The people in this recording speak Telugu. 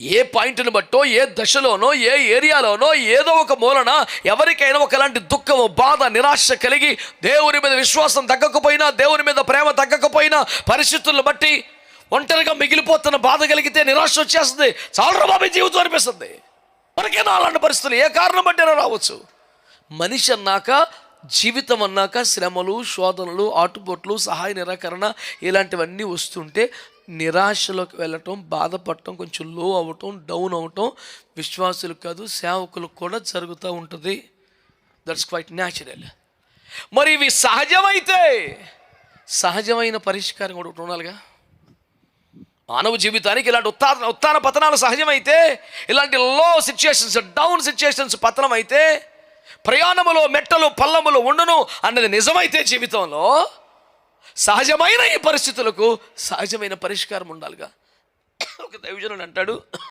ఏ పాయింట్ని బట్టో, ఏ దశలోనో, ఏ ఏరియాలోనో, ఏదో ఒక మూలన ఎవరికైనా ఒకలాంటి దుఃఖము, బాధ, నిరాశ కలిగి దేవుని మీద విశ్వాసం తగ్గకపోయినా, దేవుని మీద ప్రేమ తగ్గకపోయినా, పరిస్థితులను బట్టి ఒంటరిగా మిగిలిపోతున్న బాధ కలిగితే నిరాశ వచ్చేస్తుంది. చాలా బాబీ జీవితం అనిపిస్తుంది. మనకేనా అలాంటి పరిస్థితులు ఏ కారణం బట్టినా రావచ్చు. మనిషి అన్నాక, జీవితం అన్నాక శ్రమలు, శోధనలు, ఆటుపోట్లు, సహాయ నిరాకరణ ఇలాంటివన్నీ వస్తుంటే నిరాశలోకి వెళ్ళటం, బాధపడటం, కొంచెం లో అవ్వటం, డౌన్ అవ్వటం విశ్వాసులకు కాదు సేవకులకు కూడా జరుగుతూ ఉంటుంది. That's quite natural. మరి ఇవి సహజమైతే సహజమైన పరిష్కారం కూడా ఒకటి ఉండాలిగా. మానవ జీవితానికి ఇలాంటి ఉత్థాన పతనాలు సహజమైతే, ఇలాంటి లో సిచ్యుయేషన్స్, డౌన్ సిచ్యుయేషన్స్ పతనం అయితే, ప్రయాణములో మెట్టలు పల్లములు ఉండును అన్నది నిజమైతే జీవితంలో సహజమైన ఈ పరిస్థితులకు సహజమైన పరిష్కారం ఉండాలిగా. ఒక దైవజనుడు అంటాడు,